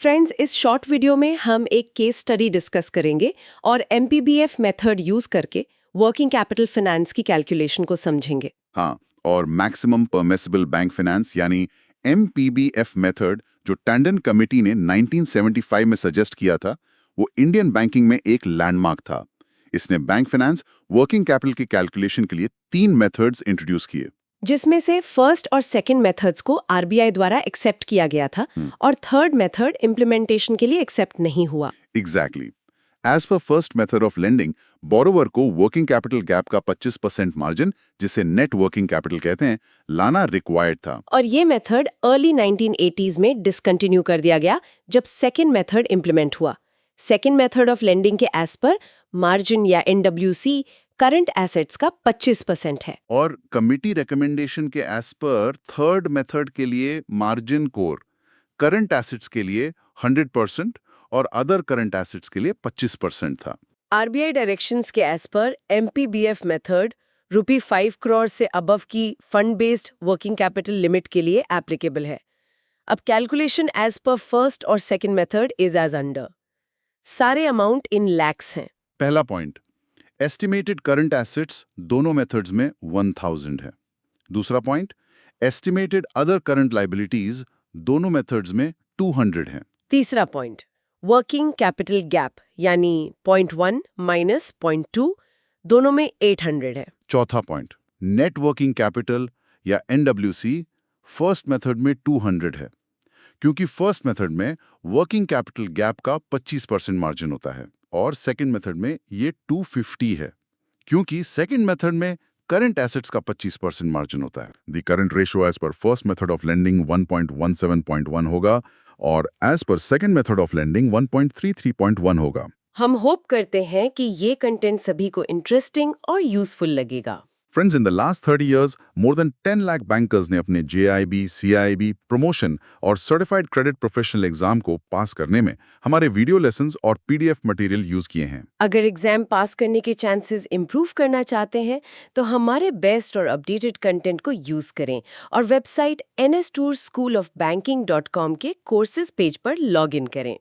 Friends, इस short video में हम एक केस स्टडी डिस्कस करेंगे और एमपीबीएफ मेथड यूज करके वर्किंग कैपिटल फाइनेंस की कैलकुलेशन को समझेंगे। हाँ, और मैक्सिमम परमिसिबल बैंक फाइनेंस यानी MPBF मेथड जो टैंडन कमेटी ने 1975 में सजेस्ट किया था, वो इंडियन बैंकिंग में एक लैंडमार्क था। इसने बैंक फाइनेंस वर्किंग कैपिटल की कैलकुलेशन के लिए 3 मेथड्स इंट्रोड्यूस किए। जिसमें से फर्स्ट और सेकंड मेथड्स को आरबीआई द्वारा एक्सेप्ट किया गया था और थर्ड मेथड इम्प्लीमेंटेशन के लिए एक्सेप्ट नहीं हुआ। Exactly. As per first method of lending, borrower को वर्किंग कैपिटल गैप का 25% मार्जिन, जिसे नेट वर्किंग कैपिटल कहते हैं, लाना रिक्वायर्ड था। और ये मेथड अर्ली 1980s में डिसकंटिन्यू कर दिया गया जब सेकंड मेथड इम्प्लीमेंट हुआ। सेकंड मेथड ऑफ लेंडिंग के एज पर मार्जिन या एनडब्ल्यूसी करंट एसेट्स का 25% है। और कमिटी रिकमेंडेशन के एज पर थर्ड मेथड के लिए मार्जिन कोर करंट एसेट्स के लिए 100% और अदर करंट एसेट्स के लिए 25% था। आरबीआई डायरेक्शंस के as per MPBF method ₹5 crore से अबव की fund based working capital limit के लिए एप्लीकेबल है। अब कैलकुलेशन एज पर फर्स्ट और second method is as under. सारे अमाउंट इन लैक्स हैं। पहला पॉइंट, एस्टिमेटेड करंट एसेट्स दोनों मेथड्स में 1000 है। दूसरा point, estimated other current liabilities दोनों मेथड्स में 200 है। तीसरा पॉइंट, वर्किंग कैपिटल गैप यानी 0.1 माइनस 0.2 दोनों में 800 है। चौथा पॉइंट, नेट वर्किंग कैपिटल या NWC फर्स्ट मेथड में 200 है, क्योंकि फर्स्ट मेथड में वर्किंग कैपिटल गैप का 25% मार्जिन होता है और सेकंड मेथड में ये 250 है, क्योंकि सेकंड मेथड में करंट एसेट्स का 25% मार्जिन होता है। The current ratio as per first method of lending 1.17.1 होगा और as per second method of lending 1.33.1 होगा। हम होप करते हैं कि ये कंटेंट सभी को इंटरेस्टिंग और यूजफुल लगेगा। Friends, in the last 30 years, more than 10 lakh bankers ने अपने JIB, CIB, promotion और Certified Credit Professional एग्जाम को पास करने में हमारे वीडियो लेसन्स और PDF मटेरियल यूज किए हैं। अगर एग्जाम पास करने के चांसेस इंप्रूव करना चाहते हैं तो हमारे बेस्ट और अपडेटेड कंटेंट को यूज करें और वेबसाइट nstourschoolofbanking.com के कोर्सेज पेज पर लॉग इन करें।